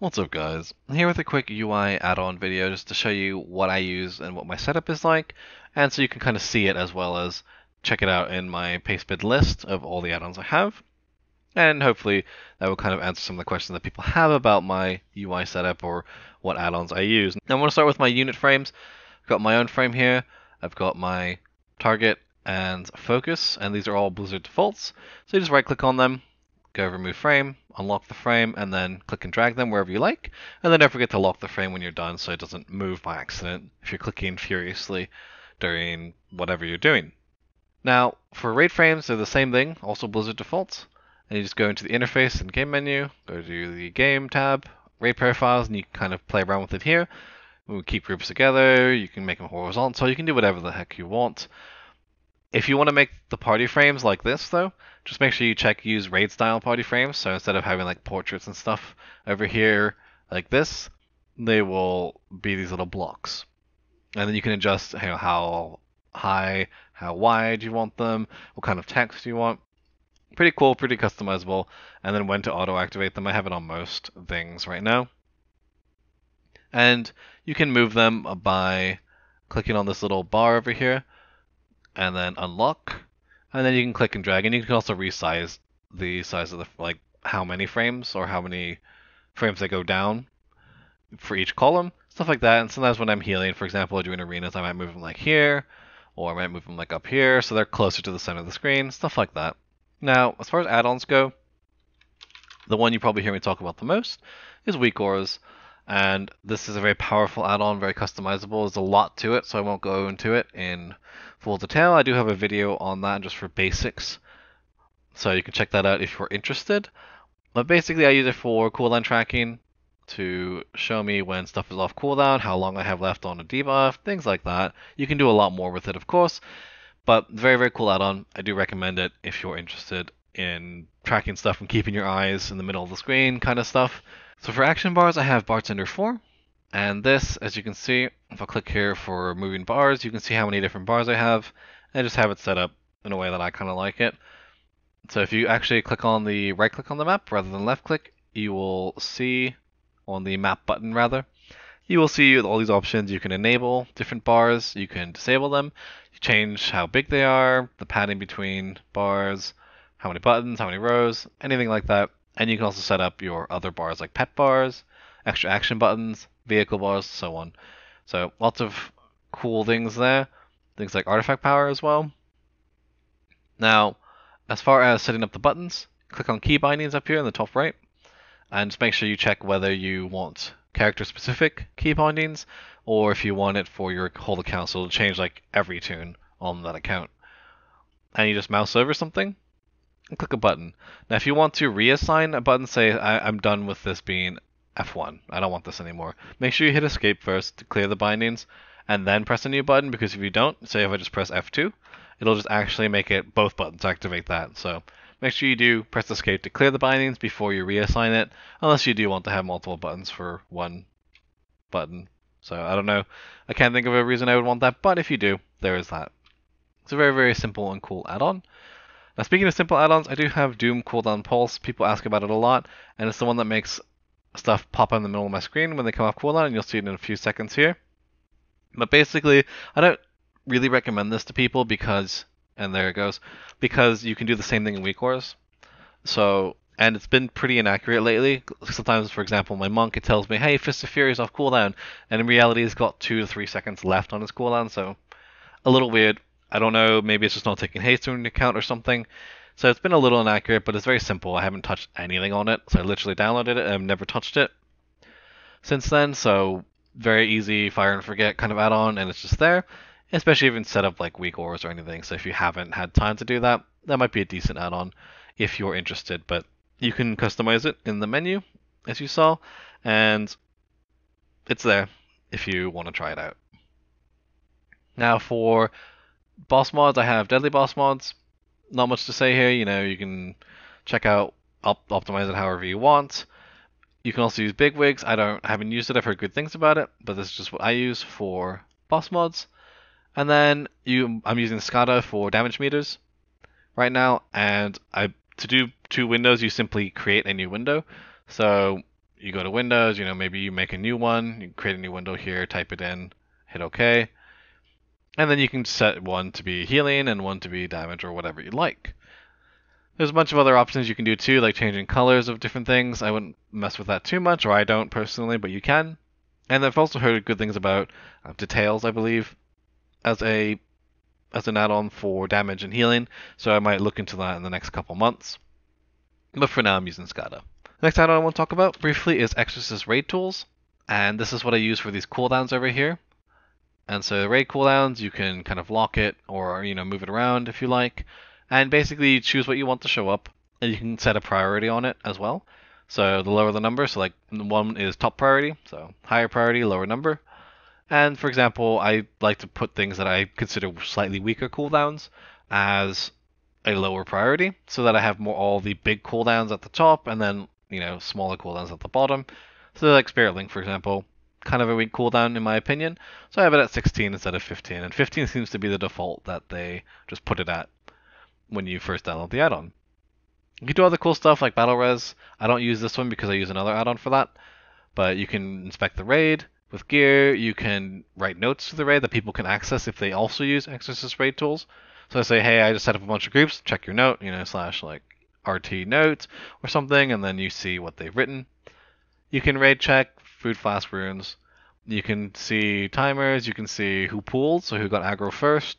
What's up guys? I'm here with a quick UI add-on video just to show you what I use and what my setup is like, and so you can kind of see it as well as check it out in my pastebin list of all the add-ons I have. And hopefully that will kind of answer some of the questions that people have about my UI setup or what add-ons I use. Now I want to start with my unit frames. I've got my own frame here, I've got my target and focus, and these are all Blizzard defaults. So you just right click on them, go remove frame, unlock the frame, and then click and drag them wherever you like. And then don't forget to lock the frame when you're done so it doesn't move by accident if you're clicking furiously during whatever you're doing. Now, for raid frames, they're the same thing, also Blizzard defaults. And you just go into the interface and game menu, go to the game tab, raid profiles, and you can kind of play around with it here. We'll keep groups together, you can make them horizontal, you can do whatever the heck you want. If you want to make the party frames like this, though, just make sure you check use raid style party frames. So instead of having like portraits and stuff over here like this, they will be these little blocks. And then you can adjust how high, how wide you want them, what kind of text you want. Pretty cool, pretty customizable. And then when to auto activate them, I have it on most things right now. And you can move them by clicking on this little bar over here and then unlock, and then you can click and drag, and you can also resize the size of the, like, how many frames or how many frames they go down for each column, stuff like that. And sometimes when I'm healing, for example, doing arenas, I might move them like here, or I might move them like up here, so they're closer to the center of the screen, stuff like that. Now, as far as add-ons go, the one you probably hear me talk about the most is weak auras. And this is a very powerful add-on, very customizable. There's a lot to it, so I won't go into it in full detail. I do have a video on that just for basics, so you can check that out if you're interested. But basically I use it for cooldown tracking to show me when stuff is off cooldown, how long I have left on a debuff, things like that. You can do a lot more with it, of course, but very, very cool add-on. I do recommend it if you're interested in tracking stuff and keeping your eyes in the middle of the screen kind of stuff. So for action bars, I have Bartender 4, and this, as you can see, if I click here for moving bars, you can see how many different bars I have, and I just have it set up in a way that I kind of like it. So if you actually click on the right click on the map rather than left click, you will see on the map button rather, you will see all these options. You can enable different bars, you can disable them, you change how big they are, the padding between bars, how many buttons, how many rows, anything like that. And you can also set up your other bars like pet bars, extra action buttons, vehicle bars, so on. So lots of cool things there. Things like artifact power as well. Now, as far as setting up the buttons, click on key bindings up here in the top right, and just make sure you check whether you want character-specific key bindings, or if you want it for your whole account, so it'll change like every tune on that account. And you just mouse over something, and click a button. Now if you want to reassign a button, say I'm done with this being F1, I don't want this anymore, make sure you hit escape first to clear the bindings, and then press a new button, because if you don't, say if I just press F2, it'll just actually make it both buttons activate that. So make sure you do press escape to clear the bindings before you reassign it, unless you do want to have multiple buttons for one button. So I don't know, I can't think of a reason I would want that, but if you do, there is that. It's a very, very simple and cool add-on. Now speaking of simple add-ons, I do have Doom Cooldown Pulse. People ask about it a lot, and it's the one that makes stuff pop in the middle of my screen when they come off cooldown, and you'll see it in a few seconds here. But basically, I don't really recommend this to people because, and there it goes, because you can do the same thing in weak auras. So, and it's been pretty inaccurate lately. Sometimes, for example, my monk, it tells me, hey, Fist of Fury is off cooldown, and in reality it's got 2 to 3 seconds left on its cooldown, so a little weird. I don't know, maybe it's just not taking haste into account or something. So it's been a little inaccurate, but it's very simple. I haven't touched anything on it, so I literally downloaded it and I've never touched it since then. So very easy fire and forget kind of add-on, and it's just there, especially if you set up like weak auras or anything. So if you haven't had time to do that, that might be a decent add-on if you're interested. But you can customize it in the menu, as you saw, and it's there if you want to try it out. Now for boss mods, I have Deadly Boss mods. Not much to say here, you can check out, optimize it however you want. You can also use bigwigs. I haven't used it, I've heard good things about it, but this is just what I use for boss mods. And then I'm using Skada for damage meters right now, and to do 2 windows, you simply create a new window. So you go to Windows, maybe you make a new one, you create a new window here, type it in, hit OK. And then you can set one to be healing and one to be damage or whatever you like. There's a bunch of other options you can do too, like changing colors of different things. I wouldn't mess with that too much, or I don't personally, but you can. And I've also heard good things about details, I believe, as an add-on for damage and healing, so I might look into that in the next couple months. But for now, I'm using Skada. Next add-on I want to talk about briefly is Exorsus Raid Tools, and this is what I use for these cooldowns over here. And so raid cooldowns, you can kind of lock it or move it around if you like, and basically you choose what you want to show up, and you can set a priority on it as well. So the lower the number, so like 1 is top priority, so higher priority, lower number. And for example, I like to put things that I consider slightly weaker cooldowns as a lower priority, so that I have all the big cooldowns at the top, and then smaller cooldowns at the bottom. So like Spirit Link, for example, kind of a weak cooldown in my opinion, so I have it at 16 instead of 15, and 15 seems to be the default that they just put it at when you first download the add-on. You can do other cool stuff like Battle Res. I don't use this one because I use another add-on for that, but you can inspect the raid with gear. You can write notes to the raid that people can access if they also use Exorsus Raid Tools. So I say, hey, I just set up a bunch of groups, check your note, / like RT note or something, and then you see what they've written. You can raid check food flask runes. You can see timers, you can see who pooled, so who got aggro first.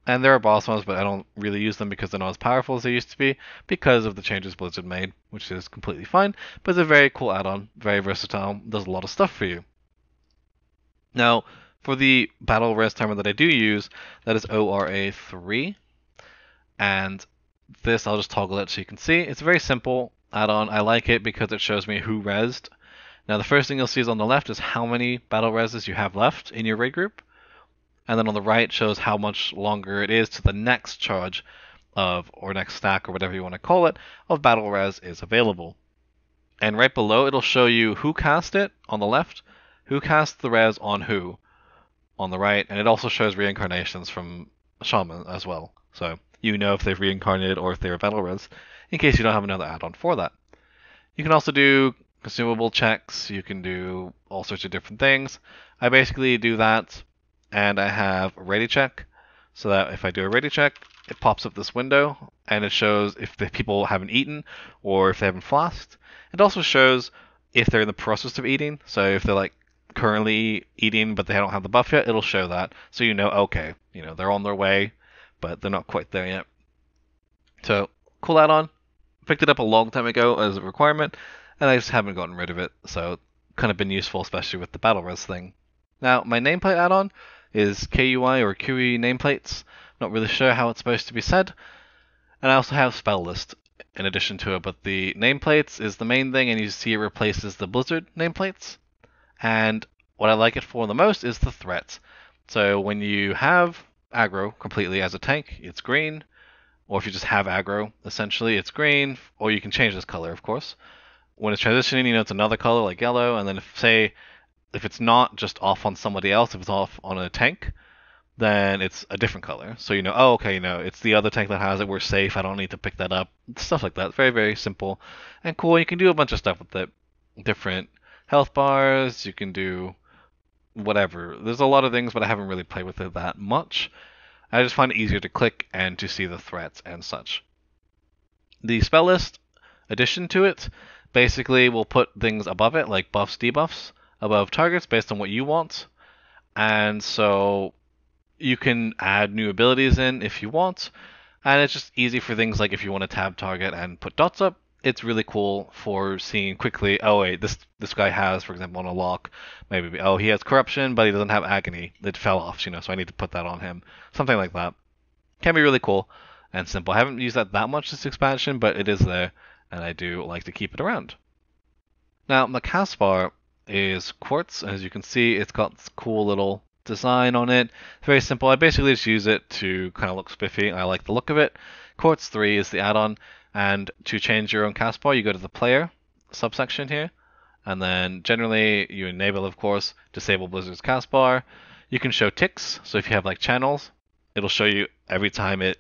And there are boss ones, but I don't really use them because they're not as powerful as they used to be because of the changes Blizzard made, which is completely fine. But it's a very cool add-on, very versatile, does a lot of stuff for you. Now, for the battle res timer that I do use, that is ORA3. And this, I'll just toggle it so you can see. It's a very simple add-on. I like it because it shows me who resed. Now, the first thing you'll see is on the left is how many battle reses you have left in your raid group. And then on the right shows how much longer it is to the next charge or next stack, or whatever you want to call it, of battle res is available. And right below, it'll show you who cast it on the left, who cast the res on who on the right, and it also shows reincarnations from Shaman as well. So if they've reincarnated or if they're battle res, in case you don't have another add-on for that. You can also do consumable checks, you can do all sorts of different things. I basically do that, and I have a ready check, so that if I do a ready check, it pops up this window, and it shows if the people haven't eaten or if they haven't flasked. It also shows if they're in the process of eating, so if they're like currently eating but they don't have the buff yet, it'll show that, so okay, they're on their way, but they're not quite there yet. So, cool add-on. Picked it up a long time ago as a requirement, and I just haven't gotten rid of it, so kind of been useful, especially with the battle res thing. Now, my nameplate add-on is KUI or QE nameplates. Not really sure how it's supposed to be said. And I also have spell list in addition to it, but the nameplates is the main thing, and you see it replaces the Blizzard nameplates. And what I like it for the most is the threats. So when you have aggro completely as a tank, it's green. Or if you just have aggro, essentially, it's green. Or you can change this color, of course. When it's transitioning, it's another color like yellow. And then if it's not just off on somebody else, if it's off on a tank, then it's a different color. So it's the other tank that has it, we're safe, I don't need to pick that up. Stuff like that. Very, very simple and cool. You can do a bunch of stuff with it. Different health bars, you can do whatever. There's a lot of things, but I haven't really played with it that much. I just find it easier to click and to see the threats and such. The spell list addition to it basically will put things above it, like buffs, debuffs, above targets based on what you want. And so you can add new abilities in if you want. And it's just easy for things like if you want to tab target and put dots up. It's really cool for seeing quickly, oh wait, this guy has, for example, on a lock, maybe, oh, he has corruption, but he doesn't have agony. It fell off, so I need to put that on him. Something like that. Can be really cool and simple. I haven't used that much this expansion, but it is there, and I do like to keep it around. Now, the cast bar is quartz. As you can see, it's got this cool little design on it. It's very simple. I basically just use it to kind of look spiffy. I like the look of it. Quartz 3 is the add-on, and to change your own cast bar, you go to the player subsection here, and then generally you enable, of course, disable Blizzard's cast bar. You can show ticks, so if you have like channels, it'll show you every time it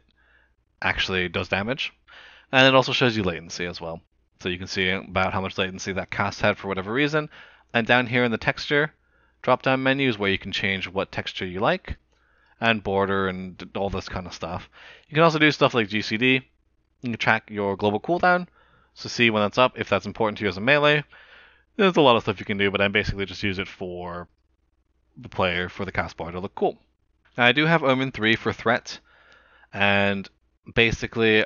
actually does damage, and it also shows you latency as well. So you can see about how much latency that cast had for whatever reason. And down here in the texture drop-down menu is where you can change what texture you like, and border and all this kind of stuff. You can also do stuff like GCD. You can track your global cooldown, so see when that's up, if that's important to you as a melee. There's a lot of stuff you can do, but I basically just use it for the player, for the cast bar to look cool. Now, I do have Omen 3 for threat, and basically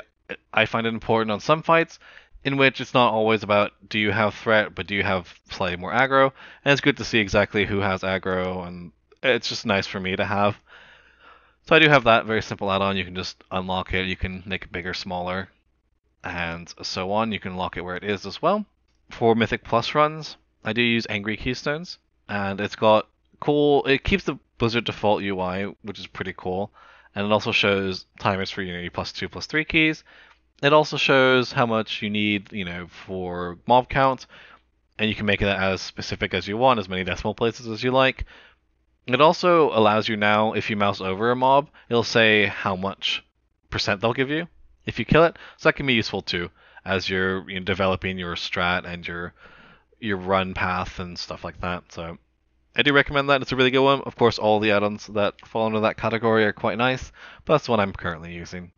I find it important on some fights in which it's not always about do you have threat, but do you have slightly more aggro, and it's good to see exactly who has aggro, and it's just nice for me to have. So I do have that very simple add-on. You can just unlock it, you can make it bigger, smaller, and so on. You can lock it where it is as well. For Mythic Plus runs, I do use Angry Keystones, and it's got it keeps the Blizzard default UI, which is pretty cool, and it also shows timers for your +2, +3 keys. It also shows how much you need, for mob count, and you can make it as specific as you want, as many decimal places as you like. It also allows you now, if you mouse over a mob, it'll say how much % they'll give you if you kill it. So that can be useful too, as you're developing your strat and your run path and stuff like that. So I do recommend that. It's a really good one. Of course, all the add-ons that fall under that category are quite nice, but that's what I'm currently using.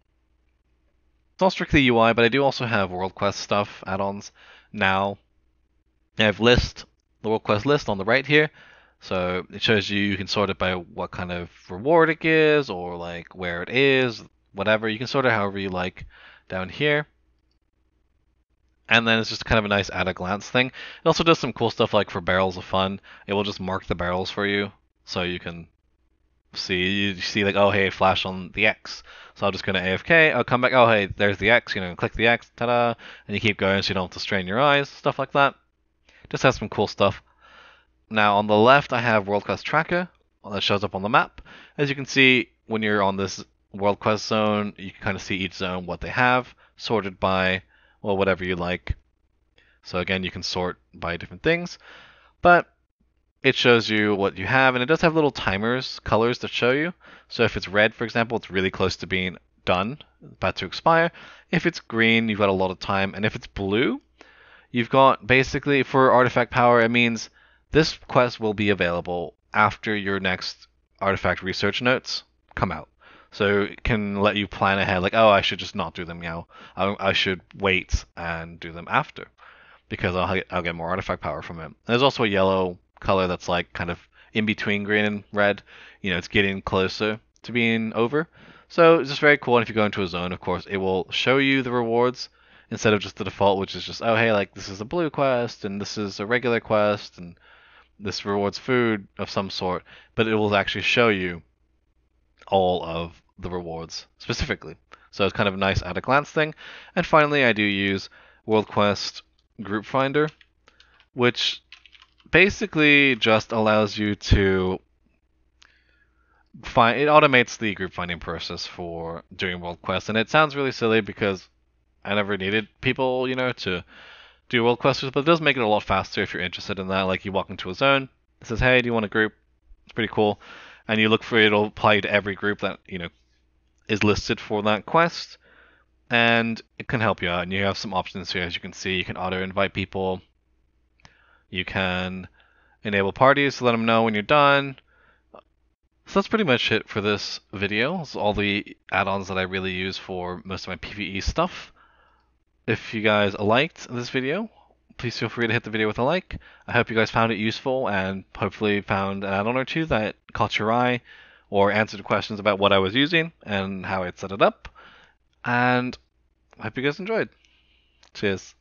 It's not strictly UI, but I do also have World Quest stuff, add-ons now. I have the World Quest list on the right here. So it shows you can sort it by what kind of reward it gives, or like where it is, whatever. You can sort it however you like down here. And then it's just kind of a nice at-a-glance thing. It also does some cool stuff like for barrels of fun. It will just mark the barrels for you, so you can see like, oh hey, flash on the X. So I'm just gonna AFK. I'll come back. Oh hey, there's the X. Click the X. Ta-da! And you keep going, so you don't have to strain your eyes. Stuff like that. Just has some cool stuff. Now on the left, I have World Quest Tracker that shows up on the map. As you can see, when you're on this World Quest zone, you can kind of see each zone, what they have, sorted by, well, whatever you like. So again, you can sort by different things, but it shows you what you have, and it does have little timers, colors that show you. So if it's red, for example, it's really close to being done, about to expire. If it's green, you've got a lot of time, and if it's blue, you've got basically, for artifact power, it means this quest will be available after your next artifact research notes come out. So it can let you plan ahead, like, oh, I should just not do them now. I should wait and do them after, because I'll get more artifact power from it. And there's also a yellow color that's like kind of in between green and red. It's getting closer to being over. So it's just very cool. And if you go into a zone, of course, it will show you the rewards instead of just the default, which is just, oh, hey, like this is a blue quest and this is a regular quest and this rewards food of some sort, but it will actually show you all of the rewards specifically. So it's kind of a nice at-a-glance thing. And finally, I do use World Quest Group Finder, which basically just allows you to find, it automates the group finding process for doing World Quest. And it sounds really silly because I never needed people, to do World Quests, but it does make it a lot faster if you're interested in that. Like you walk into a zone, it says, hey, do you want a group? It's pretty cool. And you look for it, it'll apply to every group that, is listed for that quest. And it can help you out. And you have some options here, as you can see. You can auto-invite people. You can enable parties to let them know when you're done. So that's pretty much it for this video. It's all the add-ons that I really use for most of my PvE stuff. If you guys liked this video, please feel free to hit the video with a like. I hope you guys found it useful and hopefully found an add-on or two that caught your eye or answered questions about what I was using and how I'd set it up. And I hope you guys enjoyed. Cheers.